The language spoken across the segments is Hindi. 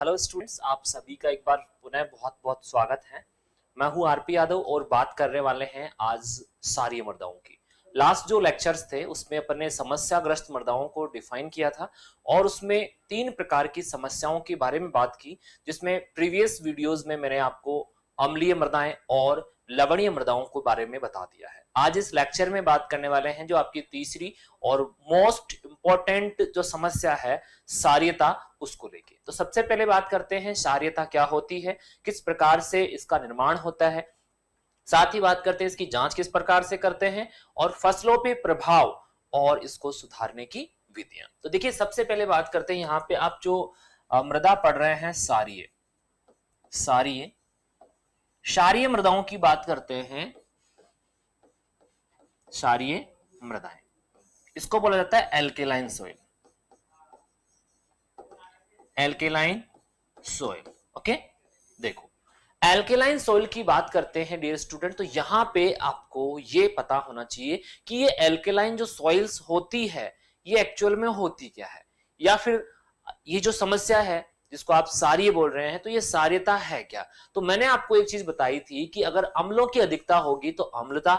हेलो स्टूडेंट्स, आप सभी का एक बार पुनः बहुत बहुत स्वागत है। मैं हूं आरपी यादव और बात करने वाले हैं आज सारी मृदाओं की। लास्ट जो लेक्चर्स थे उसमें अपन ने समस्याग्रस्त मृदाओं को डिफाइन किया था और उसमें 3 प्रकार की समस्याओं के बारे में बात की, जिसमें प्रीवियस वीडियोस में मैंने आपको अम्लीय मृदाएं और लवणीय मृदाओं के बारे में बता दिया है। आज इस लेक्चर में बात करने वाले हैं जो आपकी तीसरी और मोस्ट इंपॉर्टेंट जो समस्या है, क्षारीयता, उसको लेके। तो सबसे पहले बात करते हैं क्षारीयता क्या होती है, किस प्रकार से इसका निर्माण होता है, साथ ही बात करते हैं इसकी जांच किस प्रकार से करते हैं और फसलों पे प्रभाव और इसको सुधारने की विधियां। तो देखिए, सबसे पहले बात करते हैं यहाँ पे आप जो मृदा पढ़ रहे हैं क्षारीय क्षारीय क्षारीय मृदाओं की बात करते हैं। क्षारीय मृदाएं, इसको बोला जाता है alkaline soil. Alkaline soil, okay. देखो, एल्केलाइन सोइल की बात करते हैं डियर स्टूडेंट, तो यहां पे आपको ये पता होना चाहिए कि ये एल्केलाइन जो सॉइल्स होती है ये एक्चुअल में होती क्या है, या फिर ये जो समस्या है जिसको आप क्षारीय बोल रहे हैं तो ये क्षारीयता है क्या। तो मैंने आपको एक चीज बताई थी कि अगर अम्लों की अधिकता होगी तो अम्लता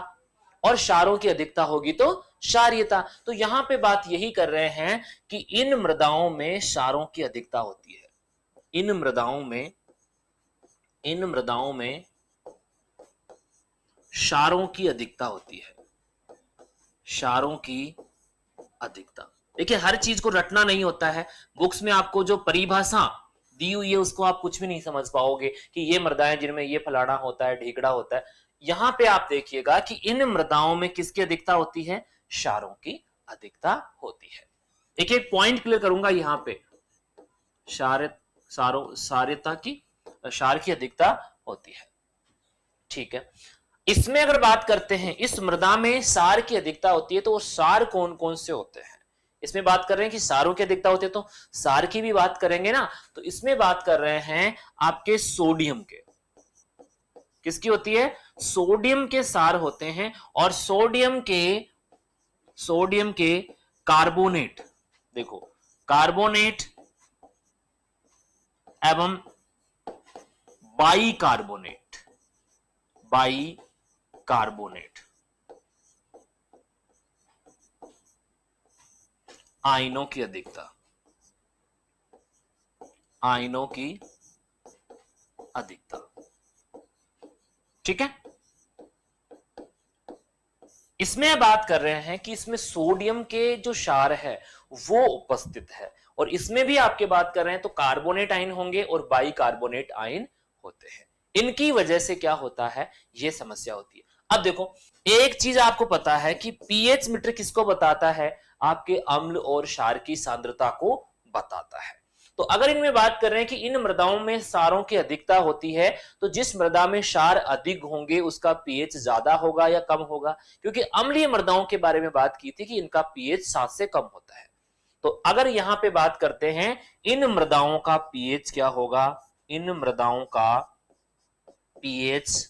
और क्षारों की अधिकता होगी तो क्षारीयता। तो यहां पे बात यही कर रहे हैं कि इन मृदाओं में क्षारों की अधिकता होती है। इन मृदाओं में क्षारों की अधिकता होती है। क्षारों की अधिकता, देखिए हर चीज को रटना नहीं होता है। बुक्स में आपको जो परिभाषा दी हुई है उसको आप कुछ भी नहीं समझ पाओगे कि ये मृदाएं जिनमें ये फलाना होता है, ढीकड़ा होता है। यहां पे आप देखिएगा कि इन मृदाओं में किसकी अधिकता होती है, क्षारों की अधिकता होती है। एक एक पॉइंट क्लियर करूंगा यहां पे। क्षारीयता की क्षार की अधिकता होती है, ठीक है। इसमें अगर बात करते हैं, इस मृदा में क्षार की अधिकता होती है, तो वो क्षार कौन कौन से होते हैं। इसमें बात कर रहे हैं कि क्षारों की अधिकता होती है, तो क्षार की भी बात करेंगे ना। तो इसमें बात कर रहे हैं आपके सोडियम के। किसकी होती है, सोडियम के क्षार होते हैं। और सोडियम के कार्बोनेट, देखो कार्बोनेट एवं बाइकार्बोनेट आयनों की अधिकता ठीक है। इसमें बात कर रहे हैं कि इसमें सोडियम के जो क्षार है वो उपस्थित है, और इसमें भी आपके बात कर रहे हैं तो कार्बोनेट आयन होंगे और बाइकार्बोनेट आयन होते हैं। इनकी वजह से क्या होता है, ये समस्या होती है। अब देखो, एक चीज आपको पता है कि पीएच मीटर किसको बताता है, आपके अम्ल और क्षार की सांद्रता को बताता है। तो अगर इनमें बात कर रहे हैं कि इन मृदाओं में क्षारों की अधिकता होती है, तो जिस मृदा में क्षार अधिक होंगे उसका पीएच ज्यादा होगा या कम होगा, क्योंकि अम्लीय मृदाओं के बारे में बात की थी कि इनका पीएच 7 से कम होता है। तो अगर यहां पे बात करते हैं, इन मृदाओं का पीएच क्या होगा, इन मृदाओं का पीएच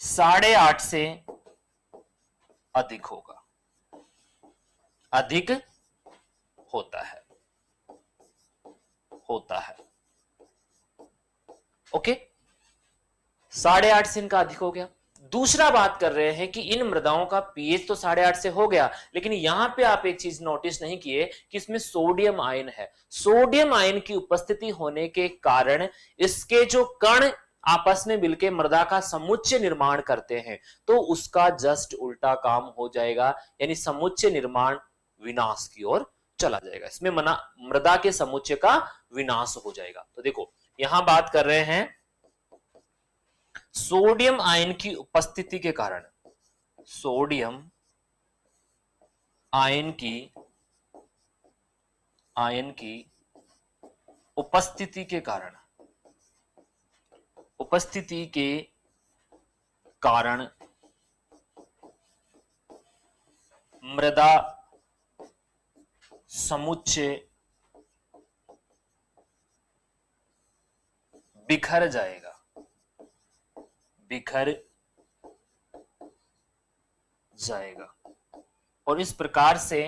8.5 से अधिक होगा, अधिक होता है ओके। 8.5 से इनका अधिक हो गया। दूसरा बात कर रहे हैं कि इन मृदाओं का पीएच तो 8.5 से हो गया, लेकिन यहां पे आप एक चीज नोटिस नहीं किए कि इसमें सोडियम आयन है। सोडियम आयन की उपस्थिति होने के कारण इसके जो कण आपस में मिलकर मृदा का समुच्चय निर्माण करते हैं, तो उसका जस्ट उल्टा काम हो जाएगा, यानी समुच्चय निर्माण विनाश की ओर चला जाएगा। इसमें मृदा के समुच्चय का विनाश हो जाएगा। तो देखो, यहां बात कर रहे हैं सोडियम आयन की उपस्थिति के कारण, सोडियम आयन की उपस्थिति के कारण मृदा समुच्चय बिखर जाएगा और इस प्रकार से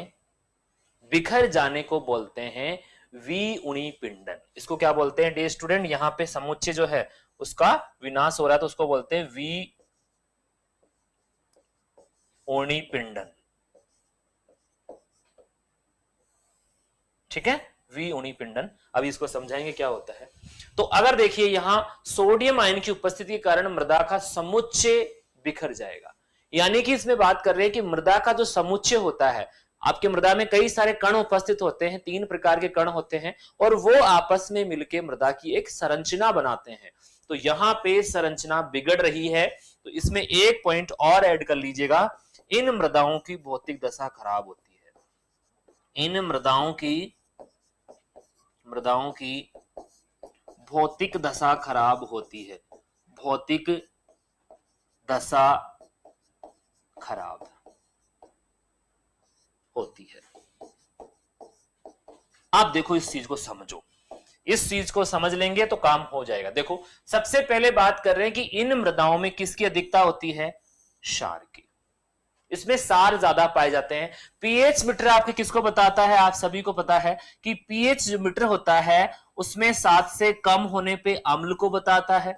बिखर जाने को बोलते हैं विउणी पिंडन। इसको क्या बोलते हैं डे स्टूडेंट? यहां पे समुच्चय जो है उसका विनाश हो रहा है तो उसको बोलते हैं विउणी पिंडन। ठीक है, विउणी पिंडन। अभी इसको समझाएंगे क्या होता है। तो अगर देखिए यहां सोडियम आयन की उपस्थिति के कारण मृदा का समुच्चय बिखर जाएगा, यानी कि इसमें बात कर रहे हैं कि मृदा का जो समुच्चय होता है, आपके मृदा में कई सारे कण उपस्थित होते हैं, 3 प्रकार के कण होते हैं और वो आपस में मिलकर मृदा की एक संरचना बनाते हैं। तो यहां पे संरचना बिगड़ रही है, तो इसमें एक पॉइंट और ऐड कर लीजिएगा, इन मृदाओं की भौतिक दशा खराब होती है। इन मृदाओं की भौतिक दशा खराब होती है। भौतिक दशा खराब होती है। आप देखो इस चीज को समझो, इस चीज को समझ लेंगे तो काम हो जाएगा। देखो सबसे पहले बात कर रहे हैं कि इन मृदाओं में किसकी अधिकता होती है? क्षार की। इसमें सार ज्यादा पाए जाते हैं। पीएच मीटर आपके किसको बताता है? आप सभी को पता है कि पीएच जो मीटर होता है उसमें 7 से कम होने पे अम्ल को बताता है,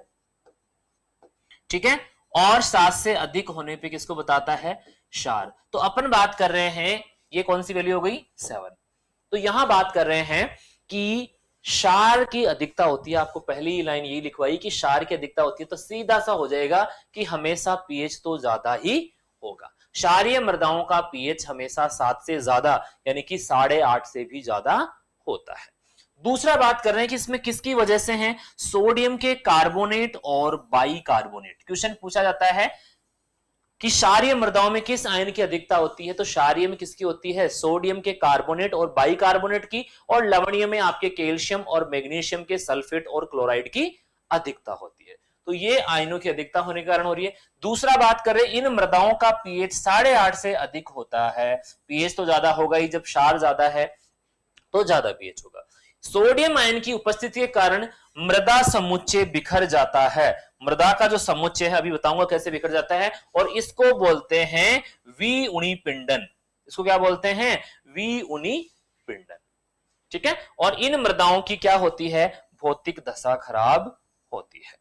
ठीक है, और 7 से अधिक होने पे किसको बताता है? क्षार। तो अपन बात कर रहे हैं, ये कौन सी वैल्यू हो गई? 7। तो यहां बात कर रहे हैं कि क्षार की अधिकता होती है। आपको पहली लाइन यही लिखवाई कि क्षार की अधिकता होती है, तो सीधा सा हो जाएगा कि हमेशा पीएच तो ज्यादा ही होगा। क्षारीय मृदाओं का पीएच हमेशा 7 से ज्यादा यानी कि 8.5 से भी ज्यादा होता है। दूसरा बात कर रहे हैं कि इसमें किसकी वजह से है? सोडियम के कार्बोनेट और बाइकार्बोनेट। क्वेश्चन पूछा जाता है कि क्षारीय मृदाओं में किस आयन की अधिकता होती है? तो क्षारीय में किसकी होती है? सोडियम के कार्बोनेट और बाइकार्बोनेट की, और लवणीय में आपके कैल्शियम और मैग्नीशियम के सल्फेट और क्लोराइड की अधिकता होती है। तो ये आयनों की अधिकता होने के कारण हो रही है। दूसरा बात करें, इन मृदाओं का पीएच 8.5 से अधिक होता है। पीएच तो ज्यादा होगा ही, जब क्षार ज्यादा है तो ज्यादा पीएच होगा। सोडियम आयन की उपस्थिति के कारण मृदा समुच्चय बिखर जाता है। मृदा का जो समुच्चय है अभी बताऊंगा कैसे बिखर जाता है, और इसको बोलते हैं विउणी पिंडन। इसको क्या बोलते हैं? विउणी पिंडन। ठीक है, और इन मृदाओं की क्या होती है? भौतिक दशा खराब होती है।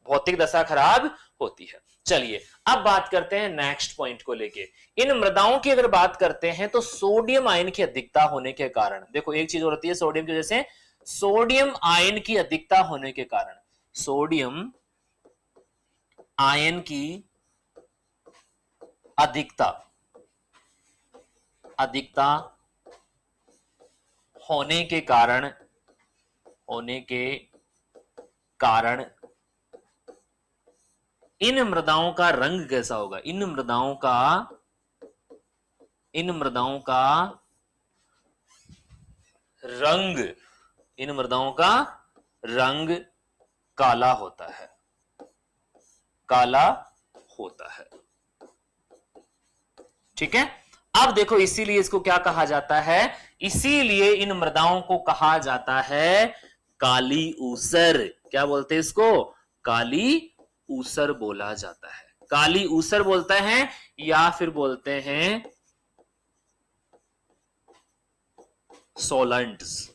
भौतिक दशा खराब होती है। चलिए अब बात करते हैं नेक्स्ट पॉइंट को लेके। इन मृदाओं की अगर बात करते हैं तो सोडियम आयन की अधिकता होने के कारण, देखो एक चीज होती है सोडियम की वजह से, सोडियम आयन की अधिकता होने के कारण, सोडियम आयन की अधिकता होने के कारण इन मृदाओं का रंग कैसा होगा? इन मृदाओं का रंग काला होता है। ठीक है, अब देखो इसीलिए इसको क्या कहा जाता है? इसीलिए इन मृदाओं को कहा जाता है काली ऊसर। क्या बोलते हैं इसको? काली ऊसर बोला जाता है। काली ऊसर बोलता है, या फिर बोलते हैं सोलंट्स।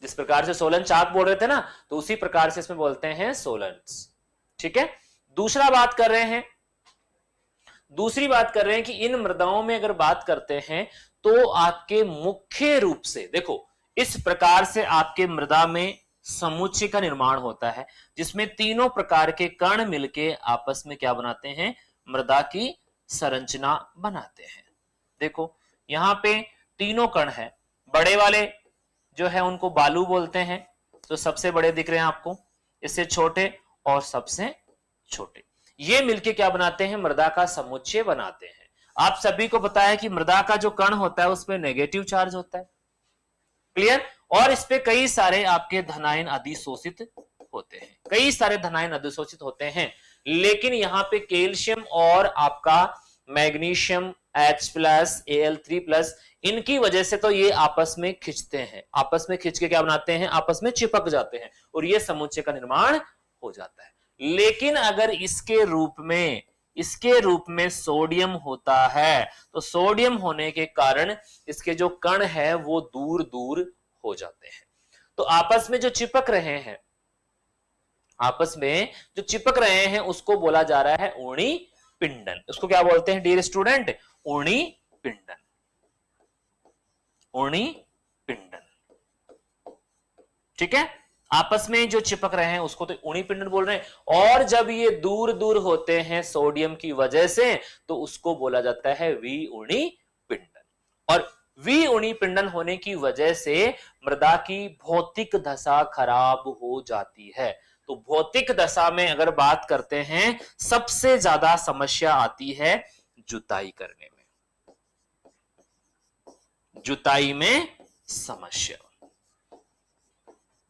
जिस प्रकार से सोलन चाक बोल रहे थे ना, तो उसी प्रकार से इसमें बोलते हैं सोलंट्स। ठीक है, दूसरी बात कर रहे हैं कि इन मृदाओं में अगर बात करते हैं तो आपके मुख्य रूप से देखो इस प्रकार से आपके मृदा में समुच्चय का निर्माण होता है, जिसमें तीनों प्रकार के कण मिलके आपस में क्या बनाते हैं? मृदा की संरचना बनाते हैं। देखो यहां पे तीनों कण है, बड़े वाले जो है उनको बालू बोलते हैं, तो सबसे बड़े दिख रहे हैं आपको, इससे छोटे और सबसे छोटे, ये मिलके क्या बनाते हैं? मृदा का समुच्चय बनाते हैं। आप सभी को पता है कि मृदा का जो कण होता है उसमें नेगेटिव चार्ज होता है, क्लियर, और इस पे कई सारे आपके धनायन अधिशोषित होते हैं, कई सारे धनायन अधिशोषित होते हैं। लेकिन यहां पे कैल्शियम और आपका मैग्नीशियम H+, Al3+, इनकी वजह से तो ये आपस में खिंचते हैं, आपस में खिंच के क्या बनाते हैं? आपस में चिपक जाते हैं, और ये समुच्चय का निर्माण हो जाता है। लेकिन अगर इसके रूप में इसके रूप में सोडियम होता है। तो सोडियम होने के कारण इसके जो कण है वो दूर दूर हो जाते हैं। तो आपस में जो चिपक रहे हैं, आपस में जो चिपक रहे हैं उसको बोला जा रहा है ऊर्णी पिंडन। उसको क्या बोलते हैं डियर स्टूडेंट? ऊर्णी पिंडन। ऊर्णी पिंडन, ठीक है। आपस में जो चिपक रहे हैं उसको तो ऊर्णी पिंडन बोल रहे हैं। और जब ये दूर दूर होते हैं सोडियम की वजह से तो उसको बोला जाता है विऊर्णी पिंडन। और विऊर्णी पिंडन होने की वजह से मृदा की भौतिक दशा खराब हो जाती है। तो भौतिक दशा में अगर बात करते हैं, सबसे ज्यादा समस्या आती है जुताई करने में। जुताई में समस्या,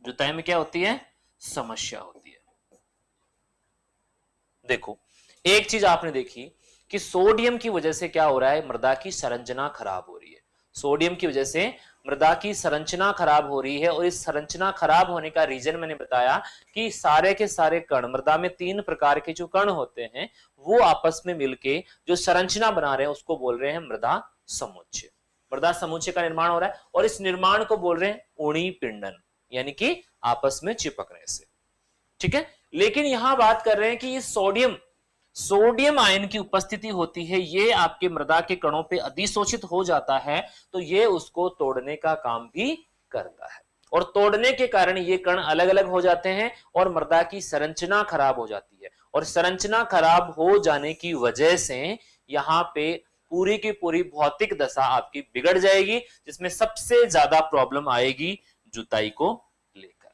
जुताई में क्या होती है? समस्या होती है। देखो, एक चीज आपने देखी कि सोडियम की वजह से क्या हो रहा है, मृदा की संरचना खराब हो रही है। सोडियम की वजह से मृदा की संरचना खराब हो रही है। और इस संरचना खराब होने का रीजन मैंने बताया कि सारे के सारे कण, मृदा में 3 प्रकार के जो कण होते हैं वो आपस में मिलके जो संरचना बना रहे हैं उसको बोल रहे हैं मृदा समुच्चय। मृदा समुच्चय का निर्माण हो रहा है और इस निर्माण को बोल रहे हैं ऊर्णी पिंडन, यानी कि आपस में चिपकने से, ठीक है। लेकिन यहां बात कर रहे हैं कि ये सोडियम आयन की उपस्थिति होती है, ये आपके मृदा के कणों पे अधिशोषित हो जाता है, तो ये उसको तोड़ने का काम भी करता है। और तोड़ने के कारण ये कण अलग अलग हो जाते हैं और मृदा की संरचना खराब हो जाती है। और संरचना खराब हो जाने की वजह से यहाँ पे पूरी की पूरी भौतिक दशा आपकी बिगड़ जाएगी, जिसमें सबसे ज्यादा प्रॉब्लम आएगी जुताई को लेकर।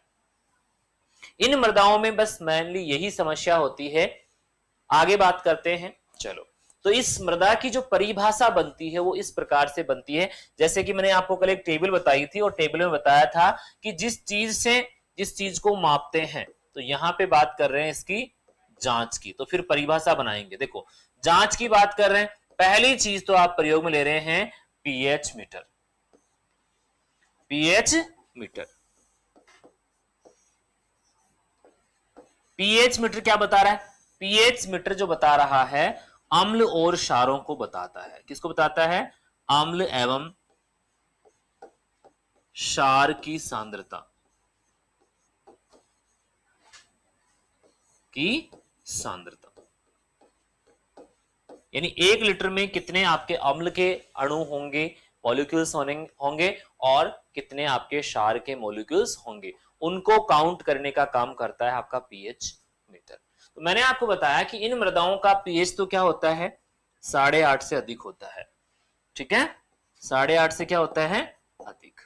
इन मृदाओं में बस मेनली यही समस्या होती है। आगे बात करते हैं, चलो। तो इस मृदा की जो परिभाषा बनती है वो इस प्रकार से बनती है, जैसे कि मैंने आपको कल एक टेबल बताई थी और टेबल में बताया था कि जिस चीज को मापते हैं, तो यहां पे बात कर रहे हैं इसकी जांच की, तो फिर परिभाषा बनाएंगे। देखो, जांच की बात कर रहे हैं, पहली चीज तो आप प्रयोग में ले रहे हैं pH meter. PH meter, pH meter क्या बता रहा है? पीएच मीटर जो बता रहा है अम्ल और क्षारों को बताता है। किसको बताता है? अम्ल एवं क्षार की सांद्रता, यानी 1 लीटर में कितने आपके अम्ल के अणु होंगे, मॉलिक्यूल्स होंगे, और कितने आपके क्षार के मॉलिक्यूल्स होंगे, उनको काउंट करने का काम करता है आपका पीएच मीटर। तो मैंने आपको बताया कि इन मृदाओं का पीएच तो क्या होता है? 8.5 से अधिक होता है, ठीक है। 8.5 से क्या होता है? अधिक,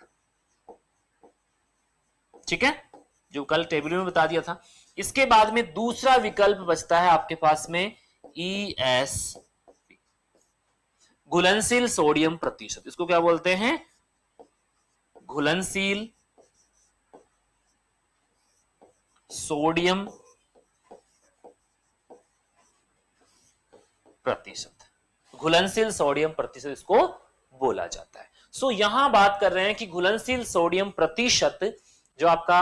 ठीक है, जो कल टेबल में बता दिया था। इसके बाद में दूसरा विकल्प बचता है आपके पास में ES, घुलनशील सोडियम प्रतिशत। इसको क्या बोलते हैं? घुलनशील सोडियम प्रतिशत, घुलनशील सोडियम प्रतिशत इसको बोला जाता है। सो यहां बात कर रहे हैं कि घुलनशील सोडियम प्रतिशत जो आपका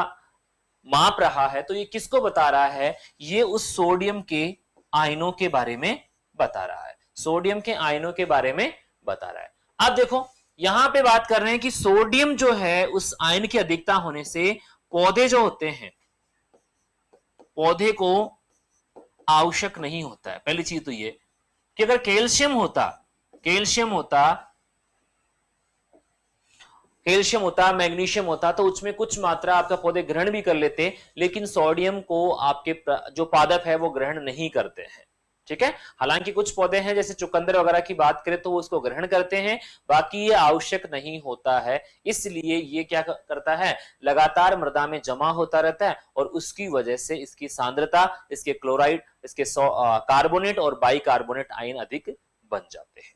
माप रहा है, तो ये किसको बता रहा है? ये उस सोडियम के आयनों के बारे में बता रहा है, सोडियम के आयनों के बारे में बता रहा है। अब देखो, यहां पे बात कर रहे हैं कि सोडियम जो है उस आयन की अधिकता होने से पौधे जो होते हैं, पौधे को आवश्यक नहीं होता है। पहली चीज तो ये कि अगर कैल्शियम होता, मैग्नीशियम होता, तो उसमें कुछ मात्रा आपका पौधे ग्रहण भी कर लेते, लेकिन सोडियम को आपके जो पादप है वो ग्रहण नहीं करते हैं, ठीक है। हालांकि कुछ पौधे हैं जैसे चुकंदर वगैरह की बात करें तो वो उसको ग्रहण करते हैं, बाकी ये आवश्यक नहीं होता है। इसलिए ये क्या करता है? लगातार मृदा में जमा होता रहता है और उसकी वजह से इसकी सांद्रता, इसके क्लोराइड, इसके कार्बोनेट और बाइकार्बोनेट आयन अधिक बन जाते हैं,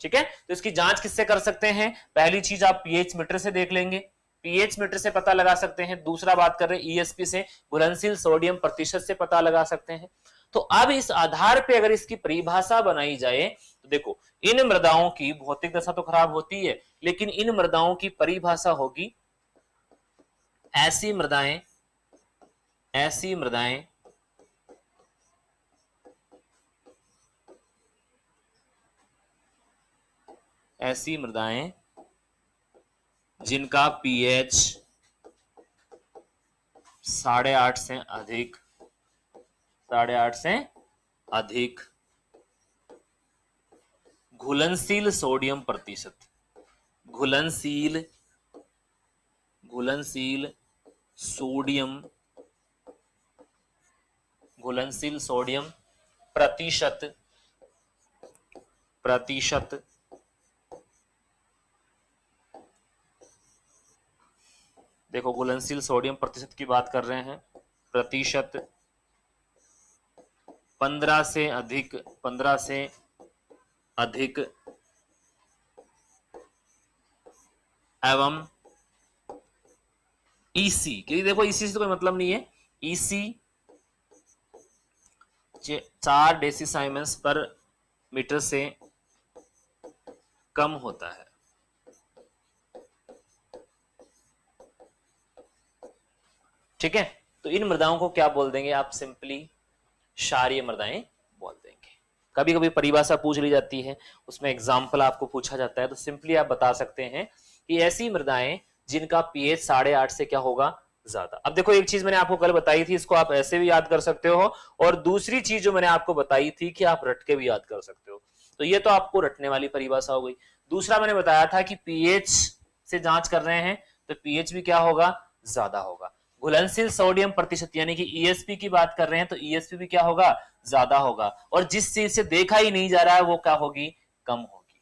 ठीक है। तो इसकी जांच किससे कर सकते हैं? पहली चीज आप पीएच मीटर से देख लेंगे, पीएच मीटर से पता लगा सकते हैं। दूसरा बात कर रहे हैं ईएसपी से, घुलनशील सोडियम प्रतिशत से पता लगा सकते हैं। तो अब इस आधार पे अगर इसकी परिभाषा बनाई जाए तो देखो, इन मृदाओं की भौतिक दशा तो खराब होती है, लेकिन इन मृदाओं की परिभाषा होगी ऐसी मृदाएं ऐसी मृदाएं जिनका पीएच 8.5 से अधिक, 8.5 से अधिक, घुलनशील सोडियम प्रतिशत, घुलनशील सोडियम, घुलनशील सोडियम प्रतिशत देखो घुलनशील सोडियम प्रतिशत की बात कर रहे हैं, प्रतिशत 15 से अधिक एवं ईसी, क्योंकि देखो ईसी से तो कोई मतलब नहीं है, ईसी 4 डेसीसाइमन्स पर मीटर से कम होता है। ठीक है, तो इन मृदाओं को क्या बोल देंगे आप? सिंपली क्षारीय मृदाएं बोल देंगे। कभी कभी परिभाषा पूछ ली जाती है, उसमें एग्जाम्पल आपको पूछा जाता है, तो सिंपली आप बता सकते हैं कि ऐसी मृदाएं जिनका पीएच 8.5 से क्या होगा? ज्यादा। अब देखो एक चीज मैंने आपको कल बताई थी, इसको आप ऐसे भी याद कर सकते हो, और दूसरी चीज जो मैंने आपको बताई थी कि आप रट के भी याद कर सकते हो। तो ये तो आपको रटने वाली परिभाषा हो गई। दूसरा मैंने बताया था कि पीएच से जांच कर रहे हैं तो पीएच भी क्या होगा? ज्यादा होगा। घुलनशील सोडियम प्रतिशत यानी कि ईएसपी की बात कर रहे हैं तो ईएसपी भी क्या होगा? ज्यादा होगा। और जिस चीज से देखा ही नहीं जा रहा है वो क्या होगी? कम होगी।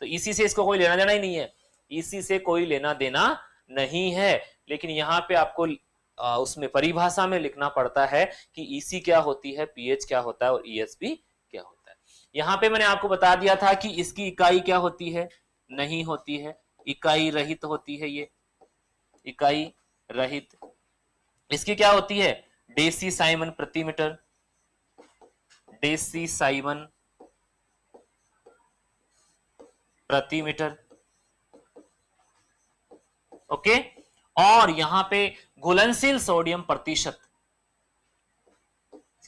तो इसी से इसको कोई लेना देना ही नहीं है, इसी से कोई लेना देना नहीं है। लेकिन यहाँ पे आपको उसमें परिभाषा में लिखना पड़ता है कि ईसी क्या होती है, पीएच क्या होता है और ईएसपी क्या होता है। यहाँ पे मैंने आपको बता दिया था कि इसकी इकाई क्या होती है? नहीं होती है, इकाई रहित होती है। ये इकाई रहित। इसकी क्या होती है? डेसी साइमन प्रति मीटर, डेसी साइमन प्रति मीटर। ओके, और यहां पे घुलनशील सोडियम प्रतिशत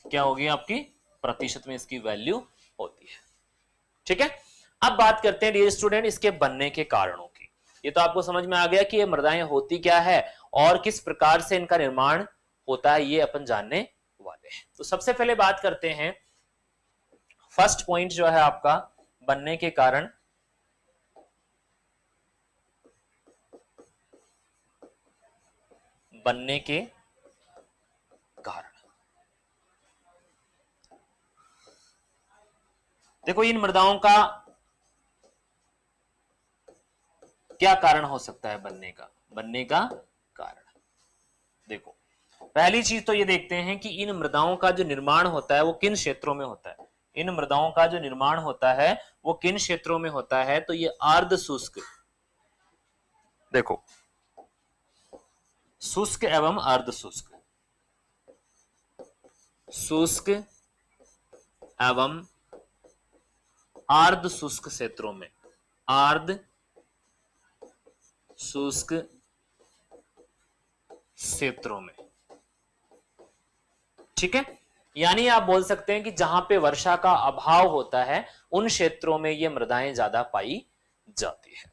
क्या होगी आपकी? प्रतिशत में इसकी वैल्यू होती है। ठीक है, अब बात करते हैं डियर स्टूडेंट इसके बनने के कारणों की। ये तो आपको समझ में आ गया कि ये मृदाएं होती क्या है और किस प्रकार से इनका निर्माण होता है, ये अपन जानने वाले हैं। तो सबसे पहले बात करते हैं, फर्स्ट पॉइंट जो है आपका बनने के कारण। बनने के कारण देखो इन मृदाओं का क्या कारण हो सकता है बनने का? बनने का कारण देखो, पहली चीज तो ये देखते हैं कि इन मृदाओं का जो निर्माण होता है वो किन क्षेत्रों में होता है। इन मृदाओं का जो निर्माण होता है वो किन क्षेत्रों में होता है? तो ये अर्ध शुष्क, देखो शुष्क एवं अर्ध शुष्क, शुष्क एवं अर्ध शुष्क क्षेत्रों में, अर्ध शुष्क क्षेत्रों में। ठीक है, यानी आप बोल सकते हैं कि जहां पे वर्षा का अभाव होता है उन क्षेत्रों में ये मृदाएं ज्यादा पाई जाती है।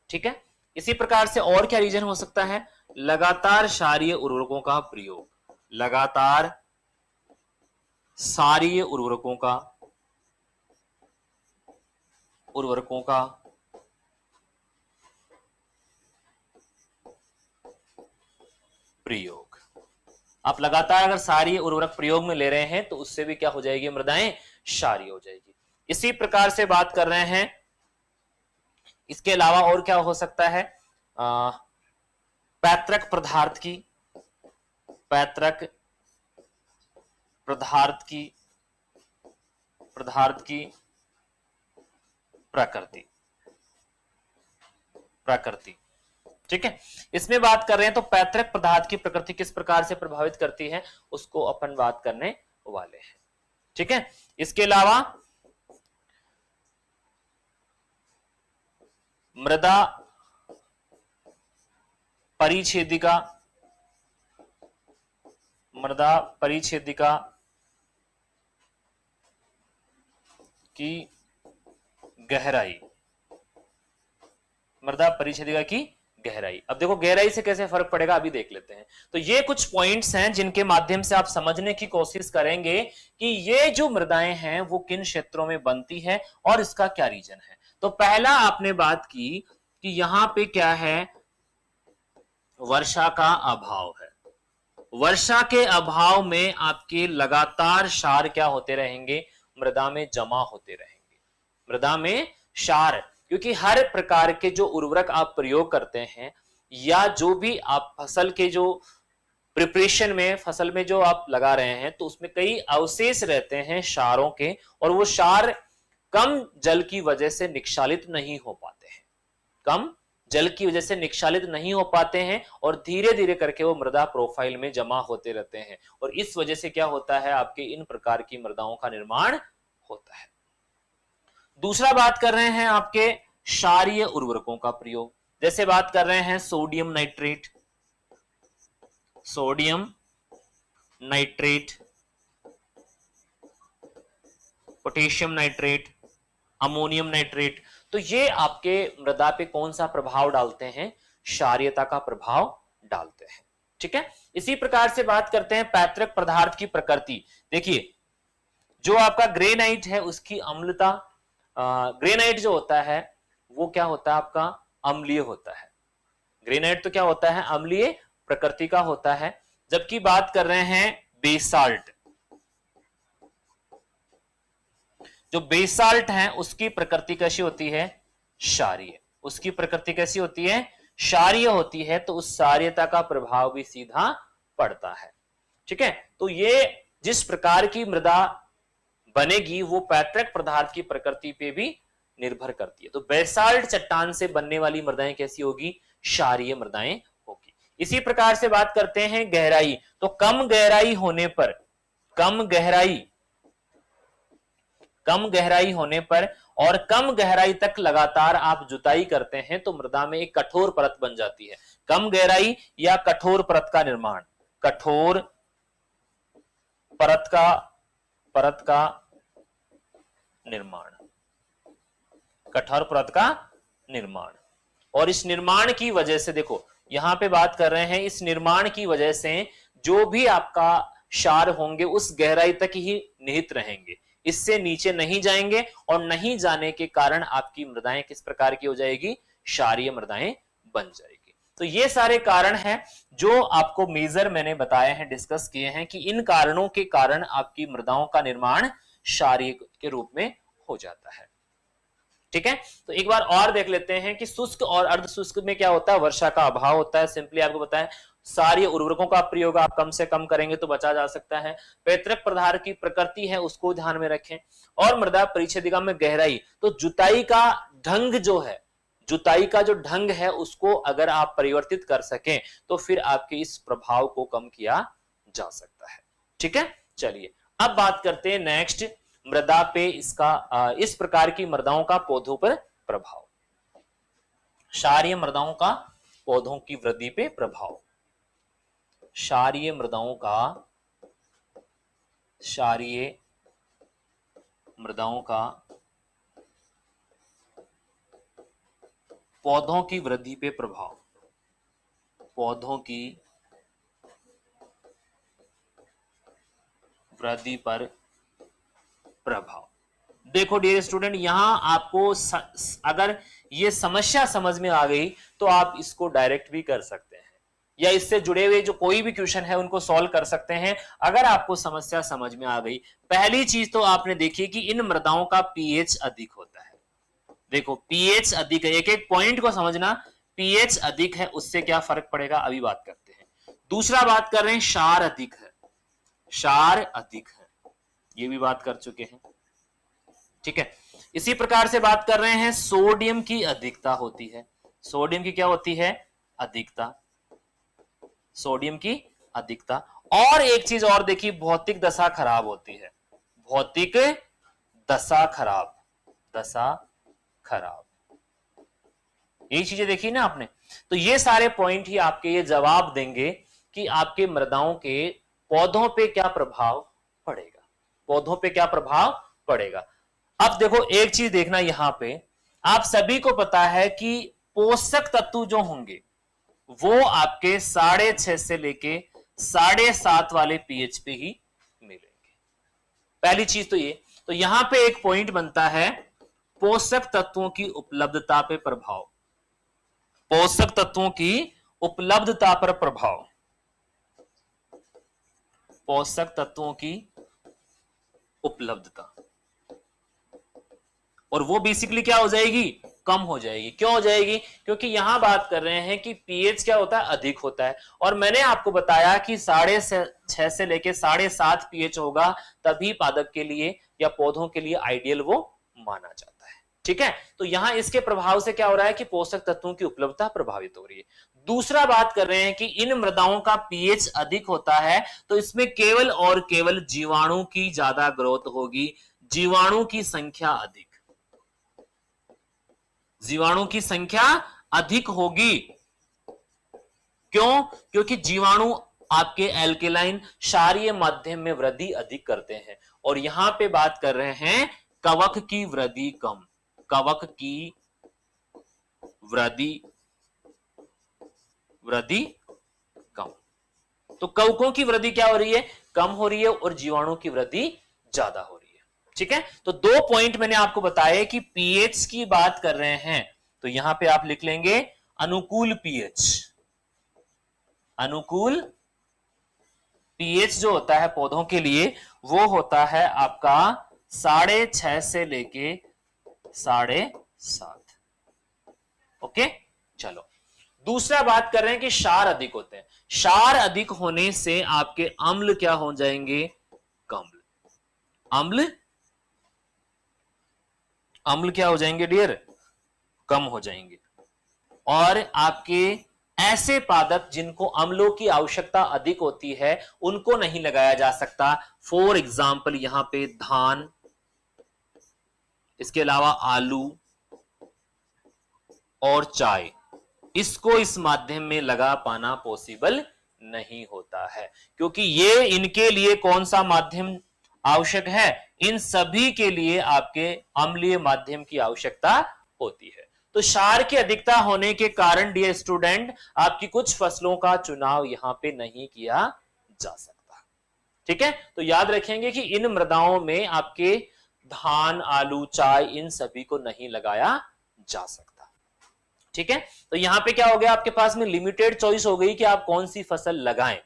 ठीक है, इसी प्रकार से और क्या रीजन हो सकता है? लगातार क्षारीय उर्वरकों का प्रयोग, लगातार क्षारीय उर्वरकों का प्रयोग। आप लगातार अगर क्षारीय उर्वरक प्रयोग में ले रहे हैं तो उससे भी क्या हो जाएगी? मृदाएं क्षारीय हो जाएगी। इसी प्रकार से बात कर रहे हैं, इसके अलावा और क्या हो सकता है? पैतृक पदार्थ की, पैतृक पदार्थ की प्रकृति, ठीक है, इसमें बात कर रहे हैं तो पैतृक पदार्थ की प्रकृति किस प्रकार से प्रभावित करती है उसको अपन बात करने वाले हैं। ठीक है, इसके अलावा मृदा परिच्छेदिका, मृदा परिच्छेदिका की गहराई, मृदा परिच्छेदिका की गहराई। अब देखो गहराई से कैसे फर्क पड़ेगा अभी देख लेते हैं। तो ये कुछ पॉइंट्स हैं जिनके माध्यम से आप समझने की कोशिश करेंगे कि ये जो मृदाएं हैं वो किन क्षेत्रों में बनती है और इसका क्या रीजन है। तो पहला आपने बात की कि यहां पे क्या है, वर्षा का अभाव है। वर्षा के अभाव में आपके लगातार क्षार क्या होते रहेंगे, मृदा में जमा होते रहेंगे, मृदा में क्षार, क्योंकि हर प्रकार के जो उर्वरक आप प्रयोग करते हैं या जो भी आप फसल के जो प्रिपरेशन में, फसल में जो आप लगा रहे हैं, तो उसमें कई अवशेष रहते हैं क्षारों के, और वो क्षार कम जल की वजह से निक्षालित नहीं हो पाते हैं, कम जल की वजह से निक्षालित नहीं हो पाते हैं और धीरे धीरे करके वो मृदा प्रोफाइल में जमा होते रहते हैं, और इस वजह से क्या होता है, आपके इन प्रकार की मृदाओं का निर्माण होता है। दूसरा बात कर रहे हैं आपके क्षारीय उर्वरकों का प्रयोग, जैसे बात कर रहे हैं sodium nitrate, sodium nitrate, potassium nitrate, ammonium nitrate. तो ये आपके मृदा पे कौन सा प्रभाव डालते हैं, क्षारीयता का प्रभाव डालते हैं। ठीक है, इसी प्रकार से बात करते हैं पैतृक पदार्थ की प्रकृति। देखिए जो आपका ग्रेनाइट है उसकी अम्लता, ग्रेनाइट जो होता है वो क्या होता है, आपका अम्लीय होता है। ग्रेनाइट तो क्या होता है, अम्लीय प्रकृति का होता है। जबकि बात कर रहे हैं बेसाल्ट, जो बेसाल्ट है उसकी प्रकृति कैसी होती है, क्षारीय। उसकी प्रकृति कैसी होती है, क्षारीय होती है, तो उस क्षारीयता का प्रभाव भी सीधा पड़ता है। ठीक है, तो ये जिस प्रकार की मृदा बनेगी वो पैतृक पदार्थ की प्रकृति पे भी निर्भर करती है। तो बेसाल्ट चट्टान से बनने वाली मृदाएं कैसी होगी, क्षारीय मृदाएं होगी। इसी प्रकार से बात करते हैं गहराई, तो कम गहराई होने पर, कम गहराई होने पर और कम गहराई तक लगातार आप जुताई करते हैं तो मृदा में एक कठोर परत बन जाती है। कम गहराई या कठोर परत का निर्माण, कठोर परत का निर्माण, कठोर परत का निर्माण। और इस निर्माण की वजह से देखो यहां पे बात कर रहे हैं, इस निर्माण की वजह से जो भी आपका क्षार होंगे उस गहराई तक ही निहित रहेंगे, इससे नीचे नहीं जाएंगे, और नहीं जाने के कारण आपकी मृदाएं किस प्रकार की हो जाएगी, क्षारीय मृदाएं बन जाएगी। तो ये सारे कारण हैं जो आपको मेजर मैंने बताए हैं, डिस्कस किए हैं कि इन कारणों के कारण आपकी मृदाओं का निर्माण क्षारीय के रूप में हो जाता है। ठीक है, तो एक बार और देख लेते हैं कि शुष्क और अर्ध शुष्क में क्या होता है, वर्षा का अभाव होता है। सिंपली आपको बताएं, सारी उर्वरकों का प्रयोग आप कम से कम करेंगे तो बचा जा सकता है। पैतृक पदार्थ की प्रकृति है उसको ध्यान में रखें, और मृदा परिच्छेदिका में गहराई, तो जुताई का ढंग जो है, जुताई का जो ढंग है उसको अगर आप परिवर्तित कर सकें तो फिर आपके इस प्रभाव को कम किया जा सकता है। ठीक है, चलिए अब बात करते हैं नेक्स्ट, मृदा पे इसका इस प्रकार की मृदाओं का पौधों पर प्रभाव, क्षारीय मृदाओं का पौधों की वृद्धि पे प्रभाव, क्षारीय मृदाओं का पौधों की वृद्धि पे प्रभाव, पौधों की वृद्धि पर प्रभाव। देखो डियर स्टूडेंट, यहां आपको अगर ये समस्या समझ में आ गई तो आप इसको डायरेक्ट भी कर सकते हैं, या इससे जुड़े हुए जो कोई भी क्वेश्चन है उनको सॉल्व कर सकते हैं अगर आपको समस्या समझ में आ गई। पहली चीज तो आपने देखी कि इन मृदाओं का पीएच अधिक होता है। देखो पीएच अधिक है, एक एक पॉइंट को समझना, पीएच अधिक है उससे क्या फर्क पड़ेगा अभी बात करते हैं। दूसरा बात कर रहे हैं क्षार अधिक है, क्षार अधिक है, ये भी बात कर चुके हैं। ठीक है, इसी प्रकार से बात कर रहे हैं सोडियम की अधिकता होती है, सोडियम की क्या होती है, अधिकता, सोडियम की अधिकता। और एक चीज और देखिए, भौतिक दशा खराब होती है, भौतिक दशा खराब, दशा खराब, यही चीजें देखी ना आपने। तो ये सारे पॉइंट ही आपके ये जवाब देंगे कि आपके मृदाओं के पौधों पे क्या प्रभाव पड़ेगा, पौधों पे क्या प्रभाव पड़ेगा। अब देखो एक चीज देखना, यहां पे आप सभी को पता है कि पोषक तत्व जो होंगे वो आपके 6.5 से लेके 7.5 वाले पीएच पे ही मिलेंगे। पहली चीज तो ये, तो यहां पे एक पॉइंट बनता है पोषक तत्वों की उपलब्धता पे प्रभाव। पोषक तत्वों की उपलब्धता पर प्रभाव, पोषक तत्वों की उपलब्धता, और वो बेसिकली क्या हो जाएगी, कम हो जाएगी। क्यों हो जाएगी, क्योंकि यहां बात कर रहे हैं कि पीएच क्या होता है, अधिक होता है, और मैंने आपको बताया कि 6.5 से लेके 7.5 पीएच होगा तभी पादप के लिए या पौधों के लिए आइडियल वो माना जाता है। ठीक है, तो यहां इसके प्रभाव से क्या हो रहा है कि पोषक तत्वों की उपलब्धता प्रभावित हो रही है। दूसरा बात कर रहे हैं कि इन मृदाओं का पीएच अधिक होता है तो इसमें केवल और केवल जीवाणु की ज्यादा ग्रोथ होगी, जीवाणु की संख्या अधिक, जीवाणु की संख्या अधिक होगी। क्यों, क्योंकि जीवाणु आपके एल्केलाइन क्षारीय माध्यम में वृद्धि अधिक करते हैं, और यहां पे बात कर रहे हैं कवक की वृद्धि कम, कवक की वृद्धि कम। तो कवकों की वृद्धि क्या हो रही है, कम हो रही है, और जीवाणु की वृद्धि ज्यादा हो रही है। ठीक है, तो 2 पॉइंट मैंने आपको बताए कि पीएच की बात कर रहे हैं, तो यहां पे आप लिख लेंगे अनुकूल पीएच। अनुकूल पीएच जो होता है पौधों के लिए वो होता है आपका 6.5 से लेके 7.5। ओके, चलो दूसरा बात कर रहे हैं कि क्षार अधिक होते हैं। क्षार अधिक होने से आपके अम्ल क्या हो जाएंगे, कम। अम्ल, अम्ल क्या हो जाएंगे डियर, कम हो जाएंगे। और आपके ऐसे पादप जिनको अम्लों की आवश्यकता अधिक होती है उनको नहीं लगाया जा सकता। फॉर एग्जाम्पल यहां पे धान, इसके अलावा आलू और चाय, इसको इस माध्यम में लगा पाना पॉसिबल नहीं होता है, क्योंकि ये इनके लिए कौन सा माध्यम आवश्यक है, इन सभी के लिए आपके अम्लीय माध्यम की आवश्यकता होती है। तो क्षार की अधिकता होने के कारण डियर स्टूडेंट आपकी कुछ फसलों का चुनाव यहां पे नहीं किया जा सकता। ठीक है, तो याद रखेंगे कि इन मृदाओं में आपके धान, आलू, चाय, इन सभी को नहीं लगाया जा सकता। ठीक है, तो यहां पे क्या हो गया, आपके पास में लिमिटेड चॉइस हो गई कि आप कौन सी फसल लगाएं।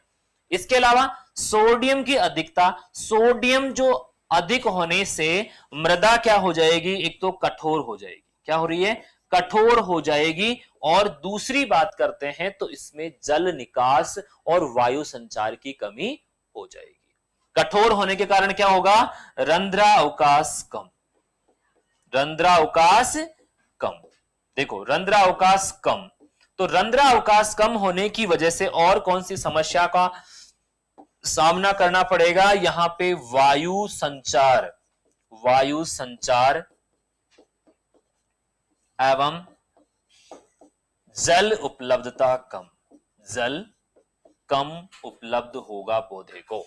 इसके अलावा सोडियम की अधिकता, सोडियम जो अधिक होने से मृदा क्या हो जाएगी, एक तो कठोर हो जाएगी, क्या हो रही है, कठोर हो जाएगी, और दूसरी बात करते हैं तो इसमें जल निकास और वायु संचार की कमी हो जाएगी। कठोर होने के कारण क्या होगा, रंध्रावकाश कम, रंध्रावकाश कम। देखो रंध्रावकाश कम, तो रंध्रावकाश कम होने की वजह से और कौन सी समस्या का सामना करना पड़ेगा, यहां पे वायु संचार, वायु संचार एवं जल उपलब्धता कम, जल कम उपलब्ध होगा पौधे को।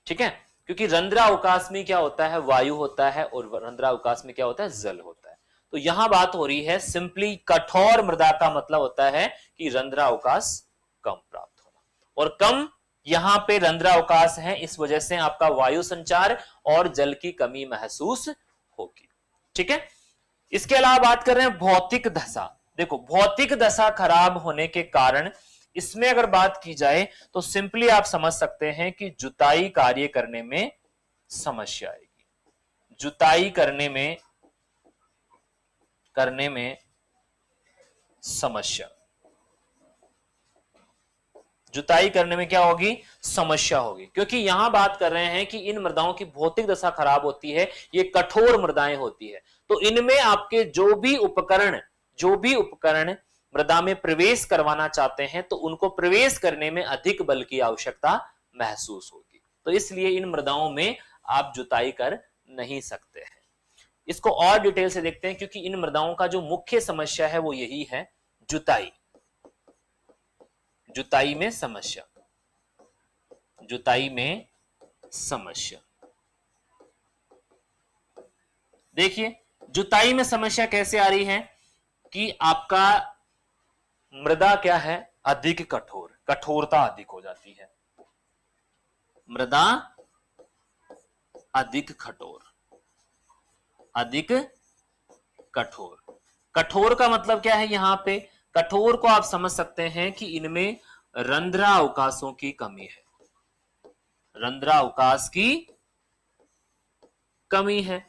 ठीक है, क्योंकि रंध्रावकाश में क्या होता है, वायु होता है, और रंध्रावकाश में क्या होता है, जल होता है। तो यहां बात हो रही है सिंपली कठोर मृदा का मतलब होता है कि रंध्रावकाश कम प्राप्त होना, और कम यहां पे रंध्रावकाश है, इस वजह से आपका वायु संचार और जल की कमी महसूस होगी। ठीक है, इसके अलावा बात कर रहे हैं भौतिक दशा। देखो भौतिक दशा खराब होने के कारण इसमें अगर बात की जाए तो सिंपली आप समझ सकते हैं कि जुताई कार्य करने में समस्या आएगी, जुताई करने में समस्या, जुताई करने में क्या होगी, समस्या होगी, क्योंकि यहां बात कर रहे हैं कि इन मृदाओं की भौतिक दशा खराब होती है, ये कठोर मृदाएं होती है, तो इनमें आपके जो भी उपकरण मृदा में प्रवेश करवाना चाहते हैं तो उनको प्रवेश करने में अधिक बल की आवश्यकता महसूस होगी, तो इसलिए इन मृदाओं में आप जुताई कर नहीं सकते हैं। इसको और डिटेल से देखते हैं, क्योंकि इन मृदाओं का जो मुख्य समस्या है वो यही है, जुताई, जुताई में समस्या, जुताई में समस्या। देखिए जुताई में समस्या कैसे आ रही है, कि आपका मृदा क्या है, अधिक कठोर, कठोरता अधिक हो जाती है, मृदा अधिक कठोर, अधिक कठोर। कठोर का मतलब क्या है यहां पे, कठोर को आप समझ सकते हैं कि इनमें रंध्रावकाशों की कमी है, रंध्रावकाश की कमी है,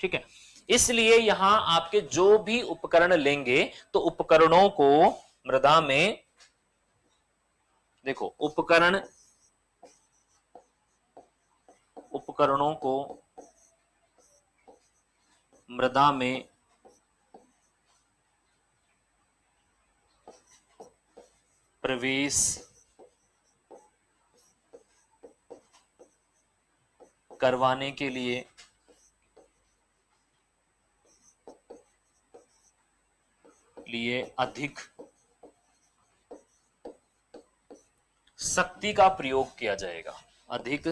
ठीक है। इसलिए यहां आपके जो भी उपकरण लेंगे तो उपकरणों को मृदा में, देखो उपकरणों को मृदा में प्रवेश करवाने के लिए अधिक शक्ति का प्रयोग किया जाएगा, अधिक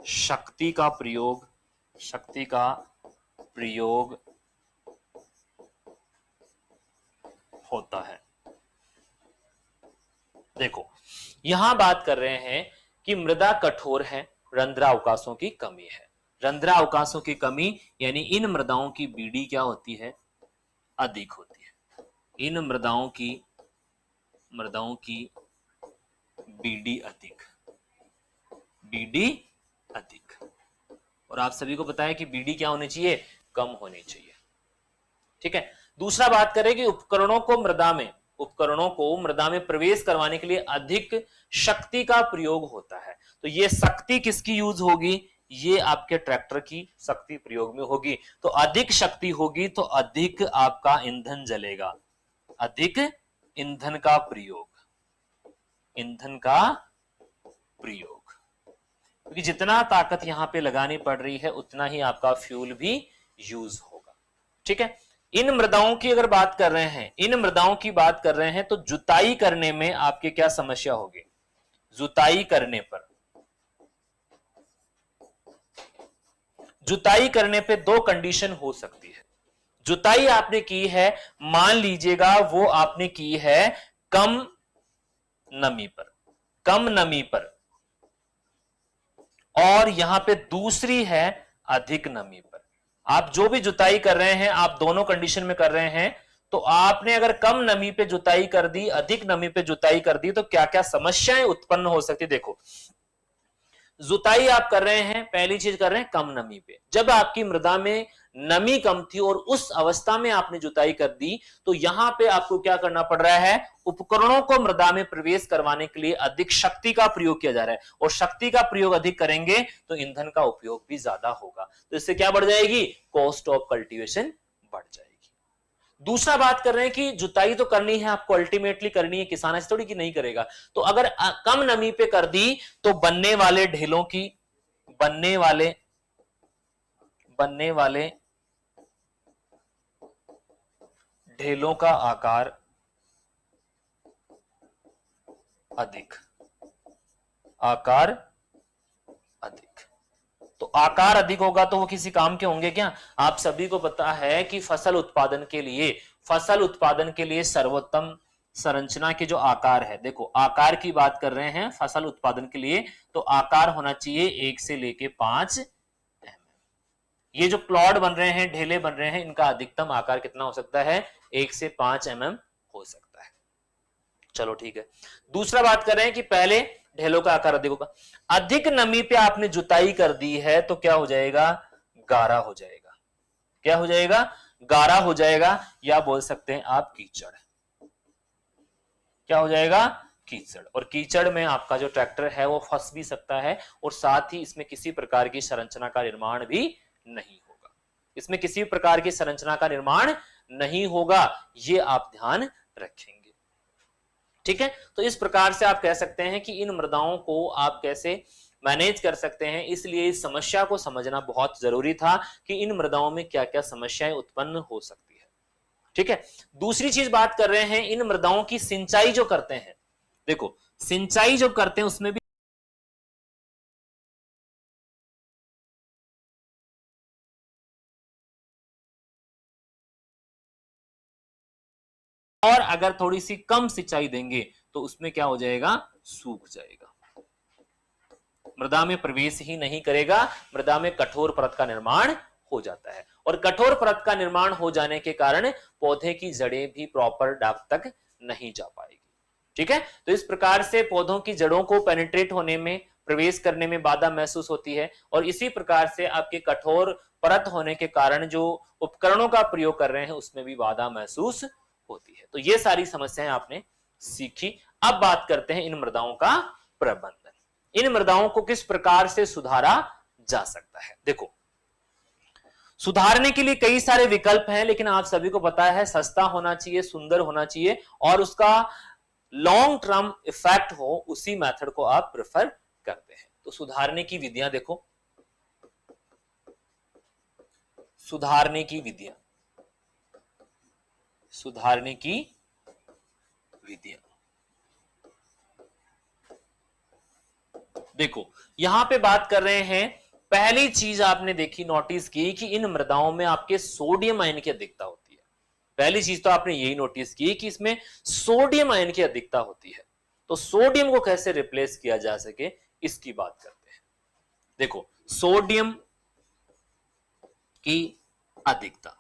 शक्ति का प्रयोग होता है। देखो यहां बात कर रहे हैं कि मृदा कठोर है, रंध्रावकाशों की कमी है। रंध्रावकाशों की कमी यानी इन मृदाओं की बीडी क्या होती है, अधिक होती है। इन मृदाओं की बीडी अधिक। और आप सभी को पता है कि बीडी क्या होनी चाहिए, कम होनी चाहिए, ठीक है। दूसरा बात करें कि उपकरणों को मृदा में प्रवेश करवाने के लिए अधिक शक्ति का प्रयोग होता है। तो ये शक्ति किसकी यूज होगी, ये आपके ट्रैक्टर की शक्ति प्रयोग में होगी। तो अधिक शक्ति होगी तो अधिक आपका ईंधन जलेगा, अधिक ईंधन का प्रयोग, क्योंकि जितना ताकत यहां पे लगानी पड़ रही है उतना ही आपका फ्यूल भी यूज होगा, ठीक है। इन मृदाओं की अगर बात कर रहे हैं तो जुताई करने में आपके क्या समस्या होगी, जुताई करने पे दो कंडीशन हो सकती है। जुताई आपने की है, मान लीजिएगा वो आपने की है कम नमी पर, और यहां पे दूसरी है अधिक नमी पर। आप जो भी जुताई कर रहे हैं आप दोनों कंडीशन में कर रहे हैं। तो आपने अगर कम नमी पे जुताई कर दी, अधिक नमी पे जुताई कर दी, तो क्या क्या समस्याएं उत्पन्न हो सकती। देखो जुताई आप कर रहे हैं, पहली चीज कर रहे हैं कम नमी पे। जब आपकी मृदा में नमी कम थी और उस अवस्था में आपने जुताई कर दी, तो यहां पे आपको क्या करना पड़ रहा है, उपकरणों को मृदा में प्रवेश करवाने के लिए अधिक शक्ति का प्रयोग किया जा रहा है। और शक्ति का प्रयोग अधिक करेंगे तो ईंधन का उपयोग भी ज्यादा होगा, तो इससे क्या बढ़ जाएगी, कॉस्ट ऑफ कल्टीवेशन बढ़ जाएगी। दूसरा बात कर रहे हैं कि जुताई तो करनी है आपको, अल्टीमेटली करनी है, किसान ऐसे थोड़ी कि नहीं करेगा। तो अगर कम नमी पे कर दी तो बनने वाले ढेलों का आकार अधिक, तो आकार अधिक होगा तो वो किसी काम के होंगे क्या। आप सभी को पता है कि फसल उत्पादन के लिए सर्वोत्तम संरचना के जो आकार है, देखो आकार की बात कर रहे हैं फसल उत्पादन के लिए, तो आकार होना चाहिए 1 से लेके 5 mm। ये जो प्लॉट बन रहे हैं, ढेले बन रहे हैं, इनका अधिकतम आकार कितना हो सकता है, 1 से 5 mm हो सकता है। चलो ठीक है। दूसरा बात कर रहे हैं कि पहले ढेलों का आकार अधिक होगा, अधिक नमी पे आपने जुताई कर दी है तो क्या हो जाएगा, गारा हो जाएगा। क्या हो जाएगा, गारा हो जाएगा, या बोल सकते हैं आप कीचड़। क्या हो जाएगा, कीचड़। और कीचड़ में आपका जो ट्रैक्टर है वो फंस भी सकता है, और साथ ही इसमें किसी प्रकार की संरचना का निर्माण भी नहीं होगा, इसमें किसी प्रकार की संरचना का निर्माण नहीं होगा, ये आप ध्यान रखेंगे, ठीक है। तो इस प्रकार से आप कह सकते हैं कि इन मृदाओं को आप कैसे मैनेज कर सकते हैं। इसलिए इस समस्या को समझना बहुत जरूरी था कि इन मृदाओं में क्या क्या समस्याएं उत्पन्न हो सकती है, ठीक है। दूसरी चीज बात कर रहे हैं, इन मृदाओं की सिंचाई जो करते हैं, देखो सिंचाई जो करते हैं उसमें भी और अगर थोड़ी सी कम सिंचाई देंगे तो उसमें क्या हो जाएगा, सूख जाएगा, मृदा में प्रवेश ही नहीं करेगा, मृदा में कठोर परत का निर्माण हो जाता है और कठोर परत का निर्माण हो जाने के कारण पौधे की जड़ें भी प्रॉपर डेप्थ तक नहीं जा पाएगी। ठीक है, तो इस प्रकार से पौधों की जड़ों को पेनिट्रेट होने में, प्रवेश करने में बाधा महसूस होती है और इसी प्रकार से आपके कठोर परत होने के कारण जो उपकरणों का प्रयोग कर रहे हैं उसमें भी बाधा महसूस होती है। तो ये सारी समस्याएं आपने सीखी। अब बात करते हैं इन मृदाओं का प्रबंधन। इन मृदाओं को किस प्रकार से सुधारा जा सकता है। देखो, सुधारने के लिए कई सारे विकल्प हैं, लेकिन आप सभी को पता है सस्ता होना चाहिए, सुंदर होना चाहिए और उसका लॉन्ग टर्म इफेक्ट हो, उसी मेथड को आप प्रेफर करते हैं। तो सुधारने की विधियां देखो, सुधारने की विधियां, सुधारने की विधियां देखो, यहां पे बात कर रहे हैं, पहली चीज आपने देखी, नोटिस की कि इन मृदाओं में आपके सोडियम आयन की अधिकता होती है। पहली चीज तो आपने यही नोटिस की कि इसमें सोडियम आयन की अधिकता होती है। तो सोडियम को कैसे रिप्लेस किया जा सके, इसकी बात करते हैं। देखो, सोडियम की अधिकता,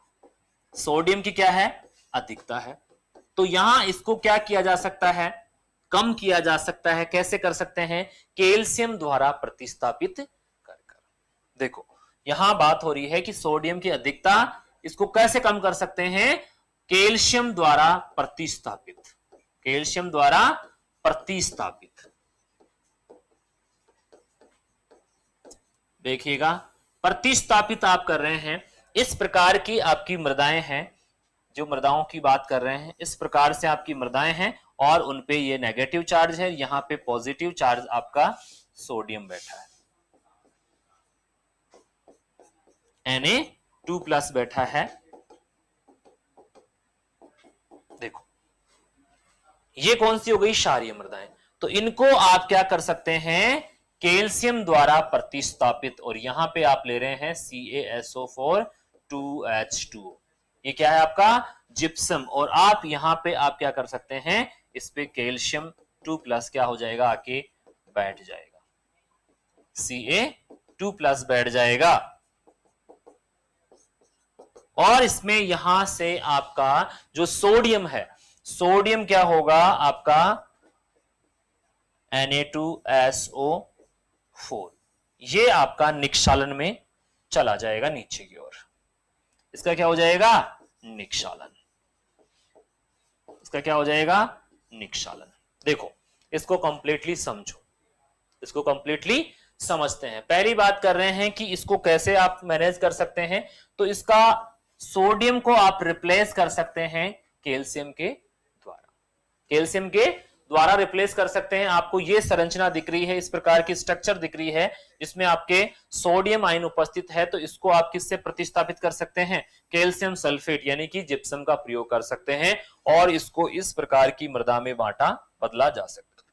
सोडियम की क्या है, अधिकता है। तो यहां इसको क्या किया जा सकता है, कम किया जा सकता है। कैसे कर सकते हैं, कैल्शियम द्वारा प्रतिस्थापित कर कर। देखो, यहां बात हो रही है कि सोडियम की अधिकता, इसको कैसे कम कर सकते हैं, कैल्शियम द्वारा प्रतिस्थापित, कैल्शियम द्वारा प्रतिस्थापित। देखिएगा, प्रतिस्थापित आप कर रहे हैं। इस प्रकार की आपकी मृदाएं हैं, जो मृदाओं की बात कर रहे हैं, इस प्रकार से आपकी मृदाएं हैं और उनपे ये नेगेटिव चार्ज है, यहां पे पॉजिटिव चार्ज आपका सोडियम बैठा है, Na2+ बैठा है। देखो, ये कौन सी हो गई, क्षारीय मृदाएं। तो इनको आप क्या कर सकते हैं, कैल्शियम द्वारा प्रतिस्थापित, और यहां पे आप ले रहे हैं CaSO4 2H2O, ये क्या है आपका जिप्सम, और आप यहां पे आप क्या कर सकते हैं, इस पे कैल्शियम 2+ क्या हो जाएगा, आके बैठ जाएगा, Ca2+ बैठ जाएगा। और इसमें यहां से आपका जो सोडियम है, सोडियम क्या होगा आपका Na2SO4, ये आपका निक्षालन में चला जाएगा नीचे की ओर। इसका क्या हो जाएगा, निक्षालन, इसका क्या हो जाएगा, निक्षालन। देखो, इसको कंप्लीटली समझो, इसको कंप्लीटली समझते हैं। पहली बात कर रहे हैं कि इसको कैसे आप मैनेज कर सकते हैं। तो इसका सोडियम को आप रिप्लेस कर सकते हैं कैल्शियम के द्वारा, कैल्शियम के द्वारा रिप्लेस कर सकते हैं। आपको ये संरचना दिख रही है, इस प्रकार की स्ट्रक्चर दिख रही है जिसमें आपके सोडियम आयन उपस्थित है। तो इसको आप किससे प्रतिस्थापित कर सकते हैं, कैल्शियम सल्फेट यानी कि जिप्सम का प्रयोग कर सकते हैं और इसको इस प्रकार की मृदा में बांटा बदला जा सकता है।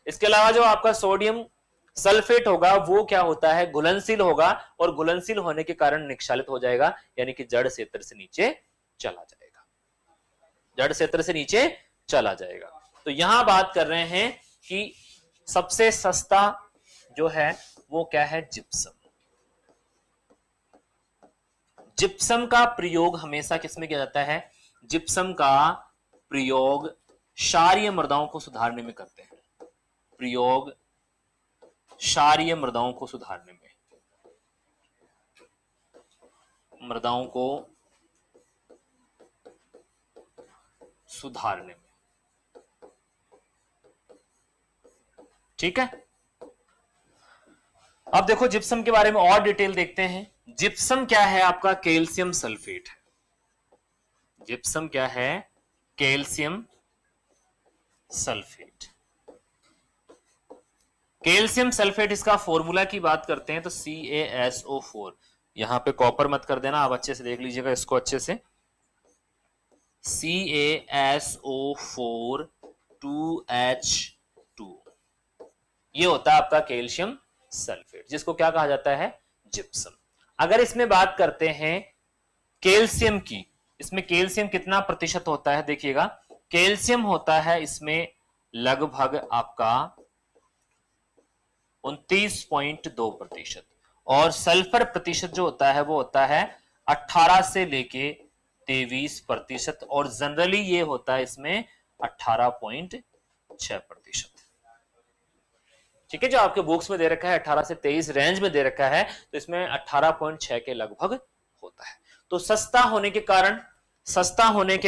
इसके अलावा जो आपका सोडियम सल्फेट होगा वो क्या होता है, घुलनशील होगा और घुलनशील होने के कारण निक्षालित हो जाएगा, यानी कि जड़ क्षेत्र से नीचे चला जाएगा, जड़ क्षेत्र से नीचे चला जाएगा। तो यहां बात कर रहे हैं कि सबसे सस्ता जो है वो क्या है, जिप्सम। जिप्सम का प्रयोग हमेशा किसमें किया जाता है, जिप्सम का प्रयोग क्षारीय मृदाओं को सुधारने में करते हैं, प्रयोग क्षारीय मृदाओं को सुधारने में, मृदाओं को सुधारने में। ठीक है, अब देखो जिप्सम के बारे में और डिटेल देखते हैं। जिप्सम क्या है आपका, कैल्शियम सल्फेट है। जिप्सम क्या है, कैल्शियम सल्फेट। कैल्शियम सल्फेट, इसका फॉर्मूला की बात करते हैं तो CaSO4, यहां पे कॉपर मत कर देना, आप अच्छे से देख लीजिएगा इसको अच्छे से, CaSO4 2H2, ये होता है आपका कैल्शियम सल्फेट, जिसको क्या कहा जाता है, जिप्सम। अगर इसमें बात करते हैं कैल्शियम की, इसमें कैल्शियम कितना प्रतिशत होता है, देखिएगा कैल्शियम होता है इसमें लगभग आपका 29.2%, और सल्फर प्रतिशत जो होता है वो होता है 18 से लेके 23%, और जनरली ये होता है इसमें 18.6%। ठीक है, जो आपके बुक्स में दे रखा है 18 से 23 रेंज में दे रखा है, तो इसमें 18.6 के लगभग होता है। तो सस्ता होने के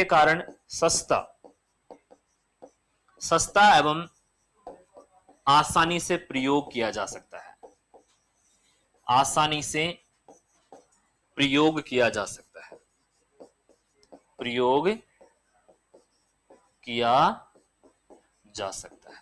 कारण, सस्ता एवं आसानी से प्रयोग किया जा सकता है, आसानी से प्रयोग किया जा सकता है, प्रयोग किया जा सकता है।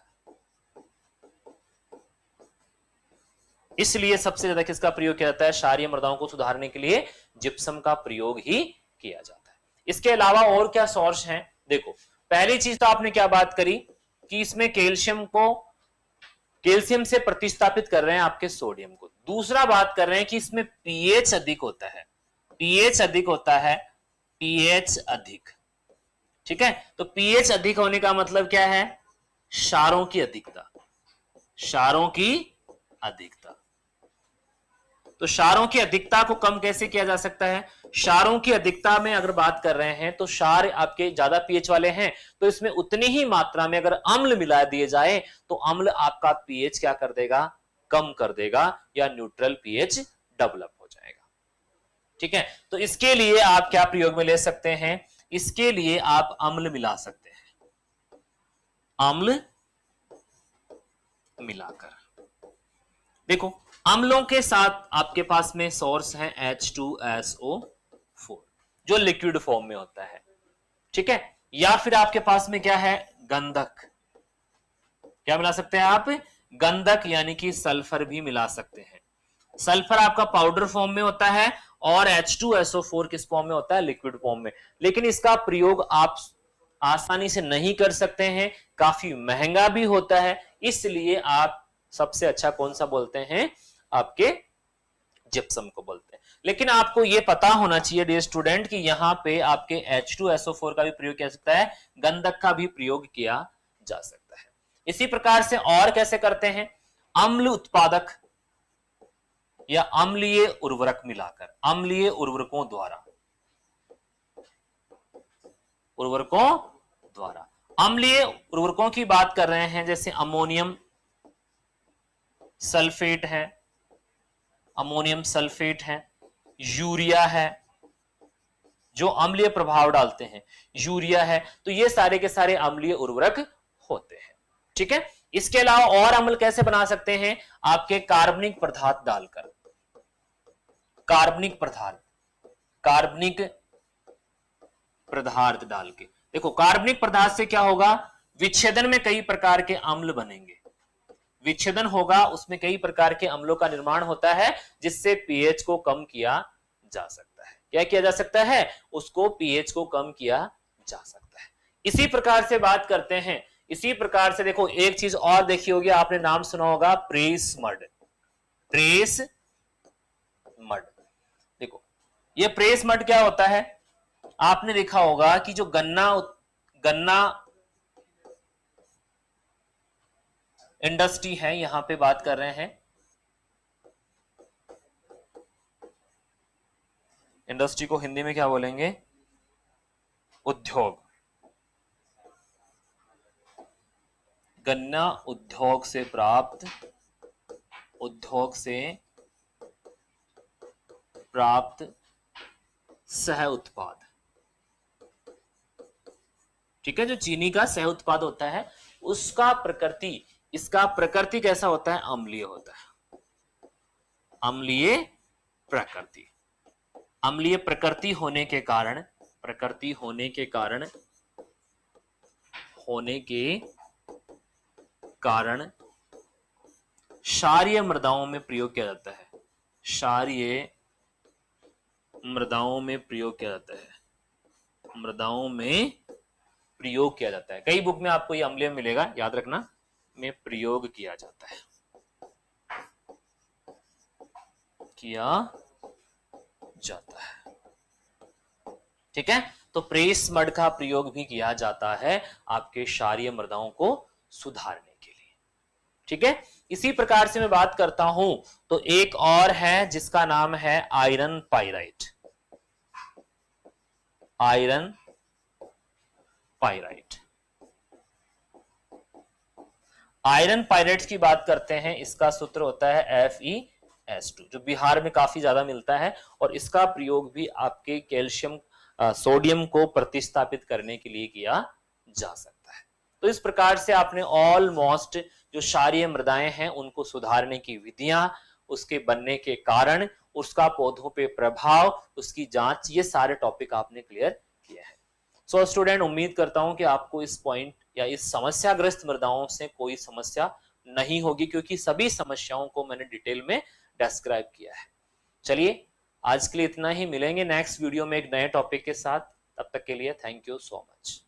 इसलिए सबसे ज्यादा किसका प्रयोग किया जाता है? क्षारीय मृदाओं को सुधारने के लिए जिप्सम का प्रयोग ही किया जाता है। इसके अलावा और क्या सोर्स हैं? देखो, पहली चीज तो आपने क्या बात करी कि इसमें कैल्शियम से प्रतिस्थापित कर रहे हैं आपके सोडियम को। दूसरा बात कर रहे हैं कि इसमें पीएच अधिक होता है, पीएच अधिक होता है, पीएच अधिक। ठीक है, तो पीएच अधिक होने का मतलब क्या है? क्षारों की अधिकता, क्षारों की अधिकता। तो क्षारों की अधिकता को कम कैसे किया जा सकता है? क्षारों की अधिकता में अगर बात कर रहे हैं तो क्षार आपके ज्यादा पीएच वाले हैं, तो इसमें उतनी ही मात्रा में अगर अम्ल मिला दिए जाए तो अम्ल आपका पीएच क्या कर देगा? कम कर देगा, या न्यूट्रल पीएच डेवलप हो जाएगा। ठीक है, तो इसके लिए आप क्या प्रयोग में ले सकते हैं? इसके लिए आप अम्ल मिला सकते हैं, अम्ल मिलाकर। देखो, अम्लों के साथ आपके पास में सोर्स है H2SO4 जो लिक्विड फॉर्म में होता है। ठीक है, या फिर आपके पास में क्या है? गंधक। क्या मिला सकते हैं आप? गंधक, यानी कि सल्फर भी मिला सकते हैं। सल्फर आपका पाउडर फॉर्म में होता है और H2SO4 किस फॉर्म में होता है? लिक्विड फॉर्म में। लेकिन इसका प्रयोग आप आसानी से नहीं कर सकते हैं, काफी महंगा भी होता है, इसलिए आप सबसे अच्छा कौन सा बोलते हैं? आपके जिप्सम को बोलते हैं। लेकिन आपको यह पता होना चाहिए डियर स्टूडेंट कि यहां पे आपके H2SO4 का भी प्रयोग किया जा सकता है, गंधक का भी प्रयोग किया जा सकता है। इसी प्रकार से और कैसे करते हैं? अम्ल उत्पादक या अम्लीय उर्वरक मिलाकर, अम्लीय उर्वरकों द्वारा, अम्लीय उर्वरकों की बात कर रहे हैं, जैसे अमोनियम सल्फेट है, अमोनियम सल्फेट है, यूरिया है, जो अम्लीय प्रभाव डालते हैं, यूरिया है। तो ये सारे के सारे अम्लीय उर्वरक होते हैं। ठीक है, इसके अलावा और अम्ल कैसे बना सकते हैं? आपके कार्बनिक पदार्थ डालकर, कार्बनिक पदार्थ डाल के। देखो, कार्बनिक पदार्थ से क्या होगा? विच्छेदन में कई प्रकार के अम्ल बनेंगे, विच्छेदन होगा, उसमें कई प्रकार के अम्लों का निर्माण होता है, जिससे पीएच को कम किया जा सकता है। क्या किया जा सकता है? उसको पीएच को कम किया जा सकता है। इसी प्रकार से बात करते हैं, इसी प्रकार से देखो, एक चीज और देखी होगी, आपने नाम सुना होगा प्रेस मड, प्रेस मड। देखो, ये प्रेस मड क्या होता है? आपने देखा होगा कि जो गन्ना इंडस्ट्री है, यहां पे बात कर रहे हैं, इंडस्ट्री को हिंदी में क्या बोलेंगे? उद्योग। गन्ना उद्योग से प्राप्त सह उत्पाद। ठीक है, जो चीनी का सह उत्पाद होता है, उसका इसका प्रकृति कैसा होता है? अम्लीय होता है, अम्लीय प्रकृति। अम्लीय प्रकृति होने के कारण क्षारीय मृदाओं में प्रयोग किया जाता है, क्षारीय मृदाओं में प्रयोग किया जाता है, कई बुक में आपको ये अम्लीय मिलेगा, याद रखना, में प्रयोग किया जाता है, ठीक है। तो प्रेस मड का प्रयोग भी किया जाता है आपके क्षारीय मृदाओं को सुधारने के लिए। ठीक है, इसी प्रकार से मैं बात करता हूं तो एक और है जिसका नाम है iron pyrite. Iron pyrite, iron pyrite की बात करते हैं, इसका सूत्र होता है FeS2, जो बिहार में काफी ज्यादा मिलता है और इसका प्रयोग भी आपके कैल्शियम सोडियम को प्रतिस्थापित करने के लिए किया जा सकता है। तो इस प्रकार से आपने ऑलमोस्ट जो क्षारीय मृदाएं हैं उनको सुधारने की विधियां, उसके बनने के कारण, उसका पौधों पे प्रभाव, उसकी जांच, ये सारे टॉपिक आपने क्लियर किए हैं। सो स्टूडेंट, उम्मीद करता हूं कि आपको इस पॉइंट या इस समस्याग्रस्त मृदाओं से कोई समस्या नहीं होगी, क्योंकि सभी समस्याओं को मैंने डिटेल में डिस्क्राइब किया है। चलिए, आज के लिए इतना ही, मिलेंगे नेक्स्ट वीडियो में एक नए टॉपिक के साथ। तब तक के लिए थैंक यू सो मच।